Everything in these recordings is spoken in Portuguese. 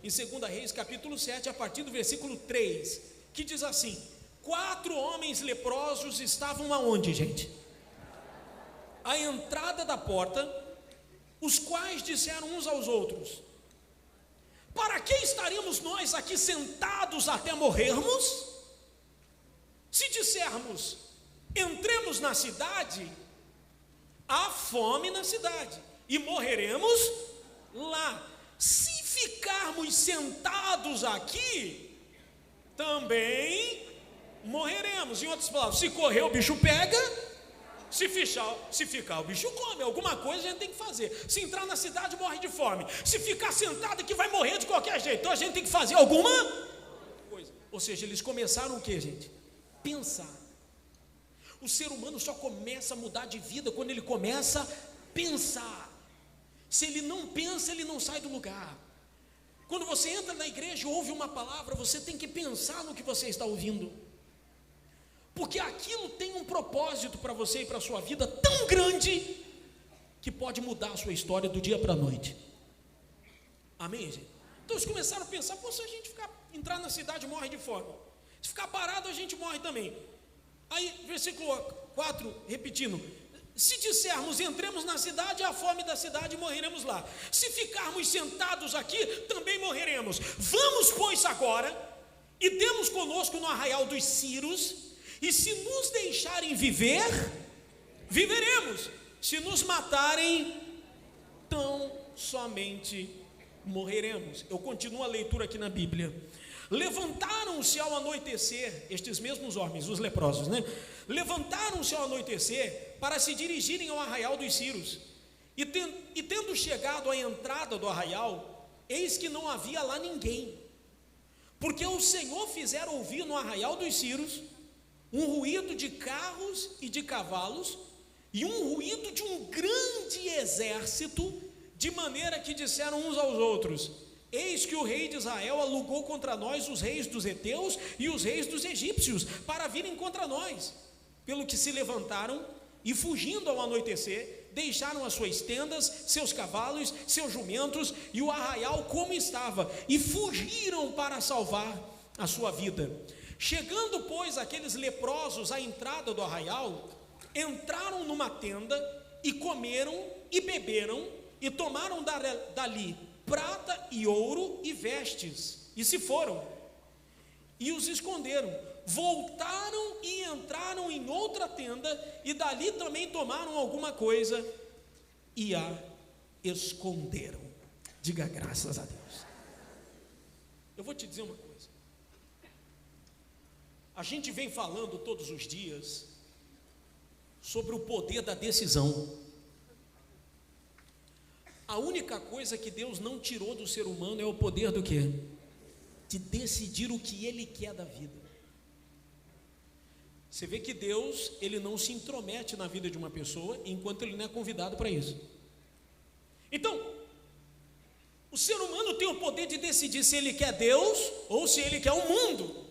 em 2 Reis capítulo 7, a partir do versículo 3, que diz assim: 4 homens leprosos estavam aonde, gente? À entrada da porta, os quais disseram uns aos outros: para que estaríamos nós aqui sentados até morrermos? Se dissermos, entremos na cidade, há fome na cidade, e morreremos lá. Se ficarmos sentados aqui, também morreremos. Em outras palavras, se correr o bicho pega, se ficar o bicho come. Alguma coisa a gente tem que fazer. Se entrar na cidade, morre de fome. Se ficar sentado aqui, vai morrer de qualquer jeito. Então a gente tem que fazer alguma coisa. Ou seja, eles começaram o que, gente? Pensar. O ser humano só começa a mudar de vida quando ele começa a pensar. Se ele não pensa, ele não sai do lugar. Quando você entra na igreja e ouve uma palavra, você tem que pensar no que você está ouvindo, porque aquilo tem um propósito para você e para a sua vida tão grande, que pode mudar a sua história do dia para a noite. Amém, gente? Então eles começaram a pensar: pô, se a gente entrar na cidade, morre de fome. Se ficar parado, a gente morre também. Aí, versículo 4, repetindo: se dissermos, entremos na cidade, a fome da cidade, morreremos lá. Se ficarmos sentados aqui, também morreremos. Vamos, pois, agora, e demos conosco no arraial dos Círios, e se nos deixarem viver, viveremos. Se nos matarem, tão somente morreremos. Eu continuo a leitura aqui na Bíblia. Levantaram-se ao anoitecer, estes mesmos homens, os leprosos, né? Levantaram-se ao anoitecer para se dirigirem ao arraial dos Círios. E tendo chegado à entrada do arraial, eis que não havia lá ninguém, porque o Senhor fizera ouvir no arraial dos Círios um ruído de carros e de cavalos, e um ruído de um grande exército, de maneira que disseram uns aos outros: eis que o rei de Israel alugou contra nós os reis dos heteus e os reis dos egípcios, para virem contra nós. Pelo que se levantaram e, fugindo ao anoitecer, deixaram as suas tendas, seus cavalos, seus jumentos e o arraial como estava, e fugiram para salvar a sua vida. Chegando, pois, aqueles leprosos à entrada do arraial, entraram numa tenda e comeram e beberam, e tomaram dali prata e ouro e vestes, e se foram, e os esconderam. Voltaram e entraram em outra tenda, e dali também tomaram alguma coisa e a esconderam. Diga graças a Deus. Eu vou te dizer uma coisa: a gente vem falando todos os dias sobre o poder da decisão. A única coisa que Deus não tirou do ser humano é o poder do quê? De decidir o que Ele quer da vida. Você vê que Deus, Ele não se intromete na vida de uma pessoa enquanto Ele não é convidado para isso. Então, o ser humano tem o poder de decidir se ele quer Deus ou se ele quer o mundo.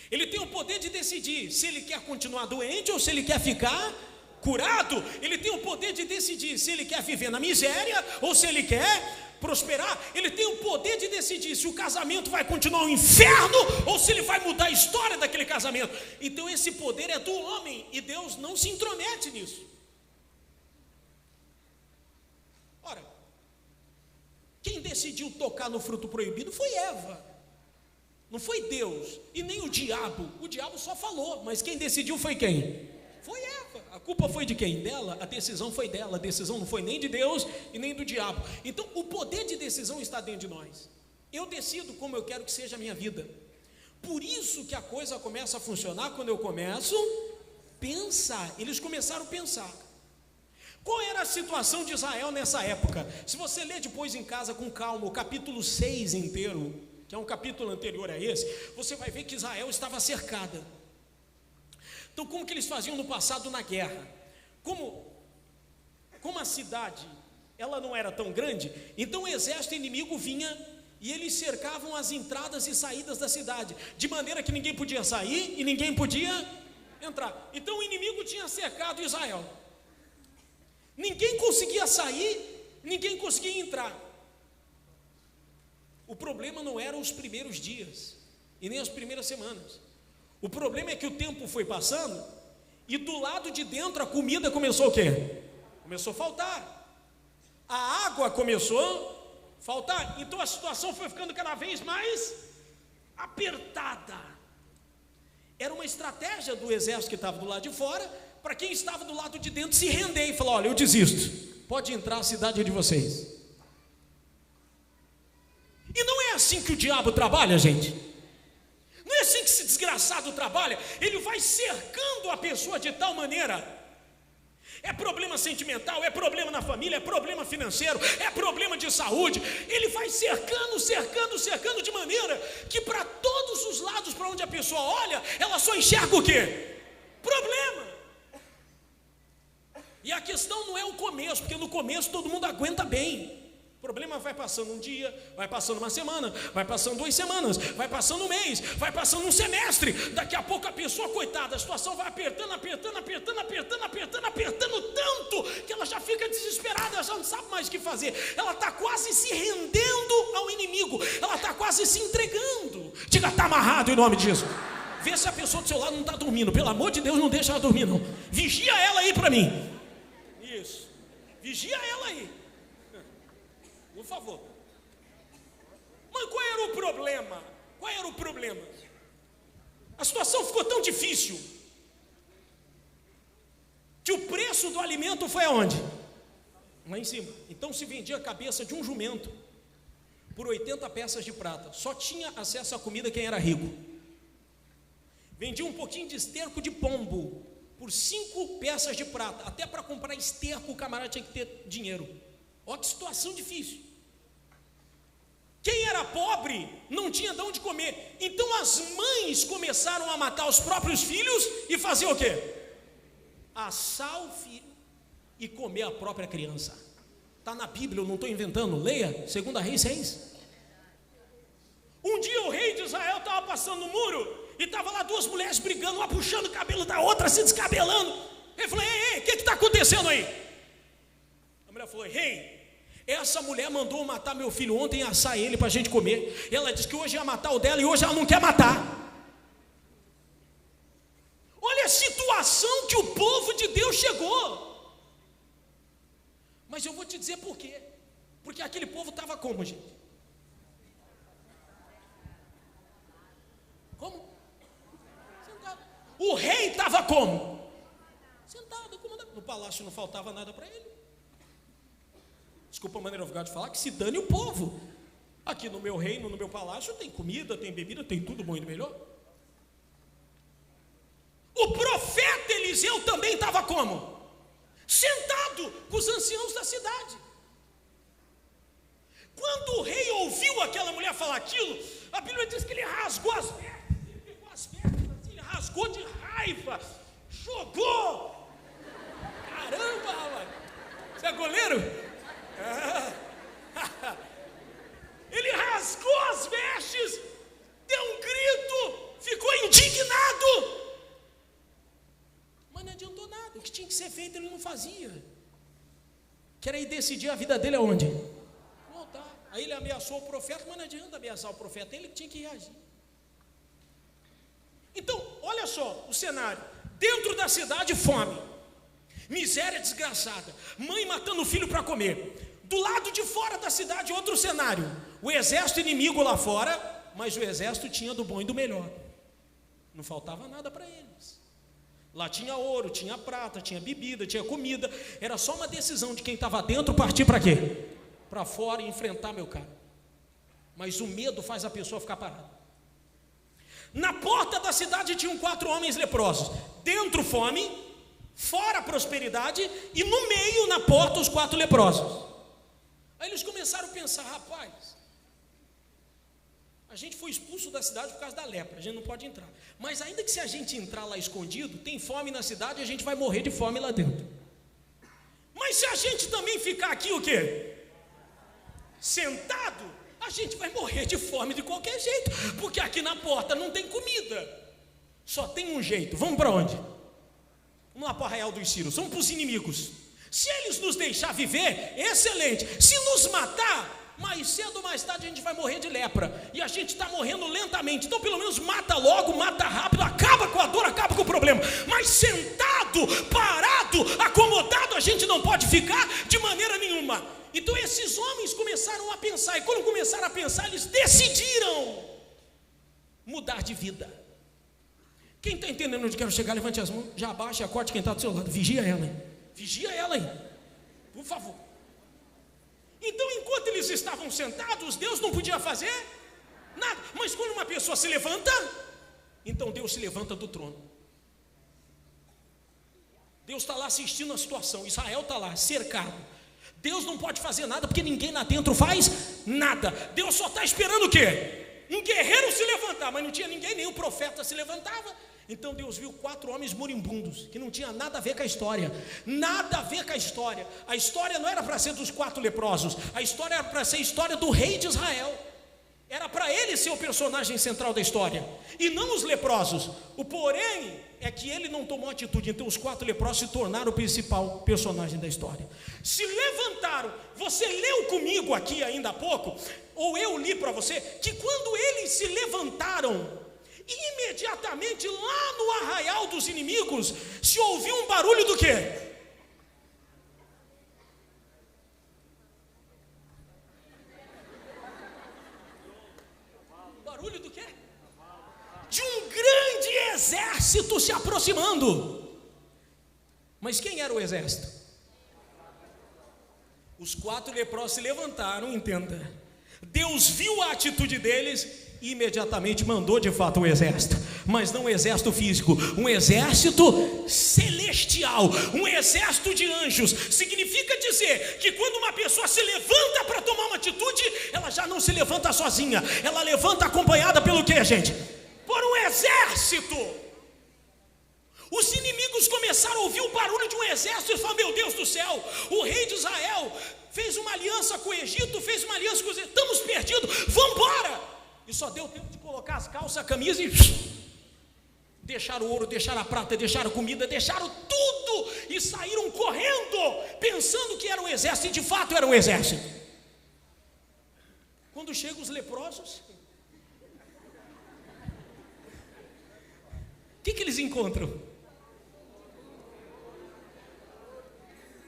Ele tem o poder de decidir se ele quer continuar doente ou se ele quer ficar curado. Ele tem o poder de decidir se ele quer viver na miséria ou se ele quer prosperar. Ele tem o poder de decidir se o casamento vai continuar um inferno ou se ele vai mudar a história daquele casamento. Então esse poder é do homem e Deus não se intromete nisso. Ora, quem decidiu tocar no fruto proibido foi Eva, não foi Deus e nem o diabo. O diabo só falou, mas quem decidiu foi quem? Foi Eva. A culpa foi de quem? Dela. A decisão foi dela. A decisão não foi nem de Deus e nem do diabo. Então o poder de decisão está dentro de nós. Eu decido como eu quero que seja a minha vida. Por isso que a coisa começa a funcionar quando eu começo a pensar. Eles começaram a pensar. Qual era a situação de Israel nessa época? Se você ler depois em casa com calma o capítulo 6 inteiro, que é um capítulo anterior a esse, você vai ver que Israel estava cercada. Então, como que eles faziam no passado na guerra? Como a cidade, ela não era tão grande, então o exército inimigo vinha e eles cercavam as entradas e saídas da cidade, de maneira que ninguém podia sair e ninguém podia entrar. Então o inimigo tinha cercado Israel. Ninguém conseguia sair, ninguém conseguia entrar. O problema não eram os primeiros dias e nem as primeiras semanas. O problema é que o tempo foi passando e do lado de dentro a comida começou o quê? Começou a faltar. A água começou a faltar. Então a situação foi ficando cada vez mais apertada. Era uma estratégia do exército que estava do lado de fora, para quem estava do lado de dentro se render e falar: olha, eu desisto, pode entrar, a cidade é de vocês. E não é assim que o diabo trabalha, gente. Não é assim que esse desgraçado trabalha. Ele vai cercando a pessoa de tal maneira. É problema sentimental, é problema na família, é problema financeiro, é problema de saúde. Ele vai cercando, cercando, cercando de maneira que para todos os lados para onde a pessoa olha, ela só enxerga o quê? Problema. E a questão não é o começo, porque no começo todo mundo aguenta bem. O problema vai passando um dia, vai passando uma semana, vai passando 2 semanas, vai passando um mês, vai passando um semestre. Daqui a pouco a pessoa, coitada, a situação vai apertando, apertando, apertando, apertando, apertando, apertando tanto que ela já fica desesperada, ela já não sabe mais o que fazer. Ela está quase se rendendo ao inimigo, ela está quase se entregando. Diga, está amarrado em nome de Jesus. Vê se a pessoa do seu lado não está dormindo. Pelo amor de Deus, não deixa ela dormir, não. Vigia ela aí para mim. Isso, vigia ela aí, por favor. Mas qual era o problema? Qual era o problema? A situação ficou tão difícil que o preço do alimento foi aonde? Lá em cima. Então se vendia a cabeça de um jumento por 80 peças de prata. Só tinha acesso à comida quem era rico. Vendia um pouquinho de esterco de pombo por 5 peças de prata. Até para comprar esterco o camarada tinha que ter dinheiro. Olha que situação difícil. Quem era pobre não tinha de onde comer. Então as mães começaram a matar os próprios filhos e fazer o quê? Assar o filho e comer a própria criança. Está na Bíblia, eu não estou inventando. Leia, 2 Reis 6. Um dia o rei de Israel estava passando no muro e estava lá 2 mulheres brigando, uma puxando o cabelo da outra, se descabelando. Ele falou: ei, o que está acontecendo aí? A mulher falou: rei, essa mulher mandou matar meu filho ontem e assar ele para a gente comer. Ela disse que hoje ia matar o dela e hoje ela não quer matar. Olha a situação que o povo de Deus chegou. Mas eu vou te dizer por quê. Porque aquele povo estava como, gente? Como? Sentado. O rei estava como? Sentado, comandante. No palácio não faltava nada para ele. Desculpa a maneira vulgar de falar, que se dane o povo. Aqui no meu reino, no meu palácio, tem comida, tem bebida, tem tudo bom e melhor. O profeta Eliseu também estava como? Sentado com os anciãos da cidade. Quando o rei ouviu aquela mulher falar aquilo, a Bíblia diz que ele rasgou as vestes, ele pegou as vestes assim, ele rasgou de raiva, jogou. Caramba, rapaz, você é goleiro? Ele rasgou as vestes, deu um grito, ficou indignado, mas não adiantou nada. O que tinha que ser feito ele não fazia, que era ir decidir a vida dele aonde? No altar. Aí ele ameaçou o profeta, mas não adianta ameaçar o profeta, ele que tinha que reagir. Então, olha só o cenário: dentro da cidade, fome, miséria desgraçada, mãe matando o filho para comer. Do lado de fora da cidade, outro cenário: o exército inimigo lá fora, mas o exército tinha do bom e do melhor. Não faltava nada para eles. Lá tinha ouro, tinha prata, tinha bebida, tinha comida. Era só uma decisão de quem estava dentro partir para quê? Para fora e enfrentar, meu caro. Mas o medo faz a pessoa ficar parada. Na porta da cidade tinham 4 homens leprosos. Dentro fome, fora prosperidade e no meio, na porta, os 4 leprosos. Aí eles começaram a pensar: rapaz, a gente foi expulso da cidade por causa da lepra, a gente não pode entrar. Mas ainda que se a gente entrar lá escondido, tem fome na cidade e a gente vai morrer de fome lá dentro. Mas se a gente também ficar aqui o quê? Sentado, a gente vai morrer de fome de qualquer jeito, porque aqui na porta não tem comida. Só tem um jeito. Vamos para onde? Vamos lá para o Arraial dos Círios, vamos para os inimigos. Se eles nos deixar viver, excelente. Se nos matar, mais cedo ou mais tarde a gente vai morrer de lepra, e a gente está morrendo lentamente, então pelo menos mata logo, mata rápido, acaba com a dor, acaba com o problema. Mas sentado, parado, acomodado, a gente não pode ficar de maneira nenhuma. Então esses homens começaram a pensar, e quando começaram a pensar, eles decidiram mudar de vida. Quem está entendendo onde quero chegar, levante as mãos, já abaixa e acorde quem está do seu lado, vigia ela, hein? Vigia ela aí, por favor. Então, enquanto eles estavam sentados, Deus não podia fazer nada. Mas quando uma pessoa se levanta, então Deus se levanta do trono. Deus está lá assistindo a situação. Israel está lá, cercado. Deus não pode fazer nada, porque ninguém lá dentro faz nada. Deus só está esperando o quê? Um guerreiro se levantar, mas não tinha ninguém, nem o profeta se levantava. Então Deus viu 4 homens moribundos, que não tinha nada a ver com a história, nada a ver com a história. A história não era para ser dos 4 leprosos, a história era para ser a história do rei de Israel. Era para ele ser o personagem central da história, e não os leprosos. O porém é que ele não tomou atitude, então os 4 leprosos se tornaram o principal personagem da história. Se levantaram, você leu comigo aqui ainda há pouco, ou eu li para você, que quando eles se levantaram, imediatamente lá no arraial dos inimigos se ouviu um barulho do quê? Barulho do quê? De um grande exército se aproximando. Mas quem era o exército? Os 4 leprosos se levantaram, entenda. Deus viu a atitude deles e imediatamente mandou de fato o exército, mas não um exército físico, um exército celestial, um exército de anjos. Significa dizer que quando uma pessoa se levanta para tomar uma atitude, ela já não se levanta sozinha, ela levanta acompanhada pelo quê, gente? Por um exército. Os inimigos começaram a ouvir o barulho de um exército e falaram: meu Deus do céu, o rei de Israel fez uma aliança com o Egito, fez uma aliança com os Egito, estamos perdidos, vamos embora. E só deu tempo de colocar as calças, a camisa e deixaram o ouro, deixaram a prata, deixaram a comida, deixaram tudo e saíram correndo, pensando que era um exército, e de fato era um exército. Quando chegam os leprosos, o que eles encontram?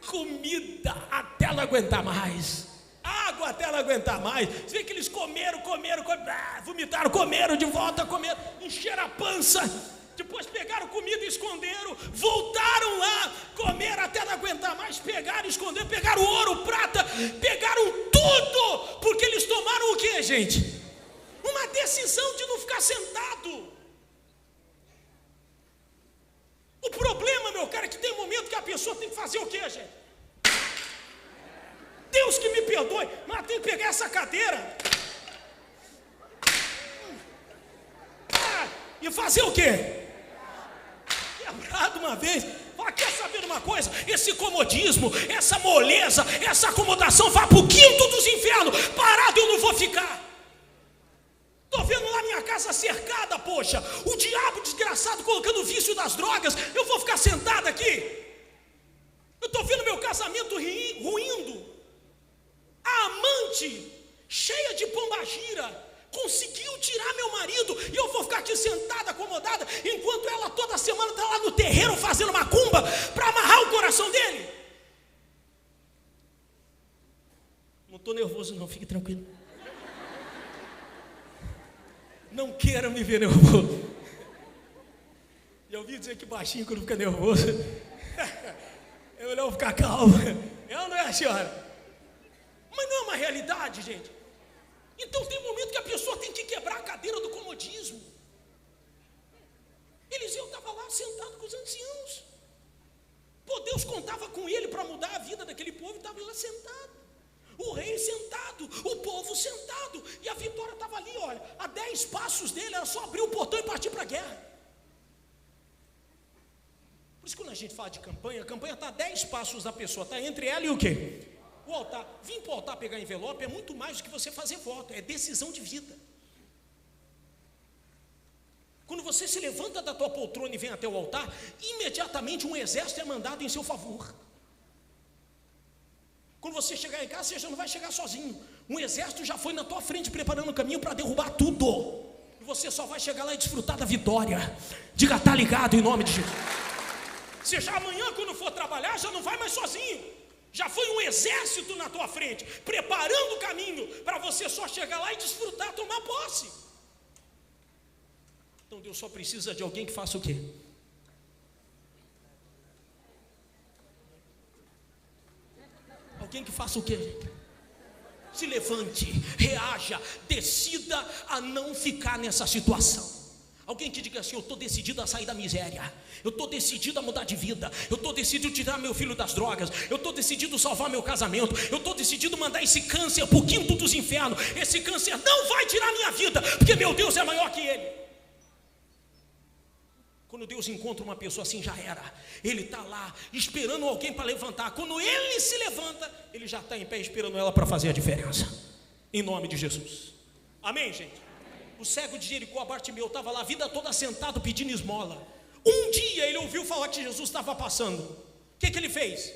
Comida até não aguentar mais, água até não aguentar mais. Você vê que eles comeram, vomitaram, comeram de volta, comeram, encheram a pança, depois pegaram comida e esconderam, voltaram lá, comeram até não aguentar mais, pegaram e esconderam, pegaram ouro, prata, pegaram tudo, porque eles tomaram o que, gente? Uma decisão de não ficar sentado. O problema, meu cara, é que tem um momento que a pessoa tem que fazer o que, gente? Deus que me perdoe, mas tem que pegar essa cadeira e fazer o quê? Quebrar de uma vez. Fala, quer saber de uma coisa? Esse comodismo, essa moleza, essa acomodação vai para o quinto dos infernos. Parado eu não vou ficar. Estou vendo lá minha casa cercada, poxa, o diabo desgraçado colocando o vício das drogas, eu vou ficar sentado aqui? Eu estou vendo meu casamento ruindo. A amante, cheia de pombagira, conseguiu tirar meu marido, e eu vou ficar aqui sentada, acomodada, enquanto ela toda semana está lá no terreiro fazendo macumba para amarrar o coração dele. Não estou nervoso não, fique tranquilo. Não queira me ver nervoso. Já ouvi dizer que baixinho quando fica nervoso é melhor ficar calmo. É ou não é, senhora? Mas não é uma realidade, gente. Então tem um momento que a pessoa tem que quebrar a cadeira do comodismo. Eliseu estava lá sentado com os anciãos. Pô, Deus contava com ele para mudar a vida daquele povo e estava lá sentado. O rei sentado, o povo sentado, e a vitória estava ali, olha, a 10 passos dele, era só abrir o portão e partir para a guerra. Por isso, quando a gente fala de campanha, a campanha está a 10 passos da pessoa, está entre ela e o quê? O altar. Vir para o altar pegar envelope é muito mais do que você fazer voto, é decisão de vida. Quando você se levanta da tua poltrona e vem até o altar, imediatamente um exército é mandado em seu favor. Quando você chegar em casa, você já não vai chegar sozinho. Um exército já foi na tua frente preparando o caminho para derrubar tudo. E você só vai chegar lá e desfrutar da vitória. Diga, tá ligado, em nome de Jesus. Você já amanhã, quando for trabalhar, já não vai mais sozinho. Já foi um exército na tua frente, preparando o caminho para você só chegar lá e desfrutar, tomar posse. Então Deus só precisa de alguém que faça o quê? Alguém que faça o quê? Se levante, reaja, decida a não ficar nessa situação. Alguém que diga assim: eu estou decidido a sair da miséria, eu estou decidido a mudar de vida, eu estou decidido a tirar meu filho das drogas, eu estou decidido a salvar meu casamento, eu estou decidido a mandar esse câncer para o quinto dos infernos. Esse câncer não vai tirar minha vida, porque meu Deus é maior que ele. Quando Deus encontra uma pessoa assim, já era. Ele está lá esperando alguém para levantar. Quando ele se levanta, ele já está em pé esperando ela para fazer a diferença. Em nome de Jesus. Amém, gente? O cego de Jericó, Bartimeu, estava lá a vida toda sentado pedindo esmola. Um dia ele ouviu falar que Jesus estava passando. O que ele fez?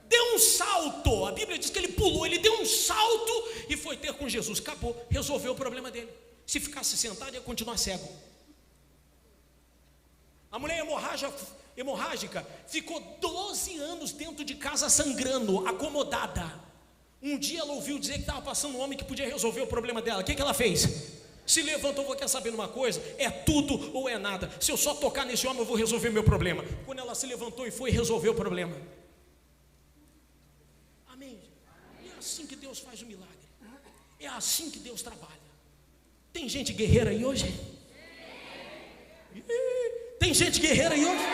Deu um salto. A Bíblia diz que ele pulou, ele deu um salto e foi ter com Jesus. Acabou, resolveu o problema dele. Se ficasse sentado, ia continuar cego. A mulher hemorrágica ficou 12 anos dentro de casa sangrando, acomodada. Um dia ela ouviu dizer que estava passando um homem que podia resolver o problema dela. O que ela fez? Se levantou, quer saber de uma coisa? É tudo ou é nada. Se eu só tocar nesse homem, eu vou resolver meu problema. Quando ela se levantou e foi resolver o problema. Amém? É assim que Deus faz o milagre. É assim que Deus trabalha. Tem gente guerreira aí hoje? Tem gente guerreira aí hoje?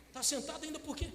Está sentado ainda por quê?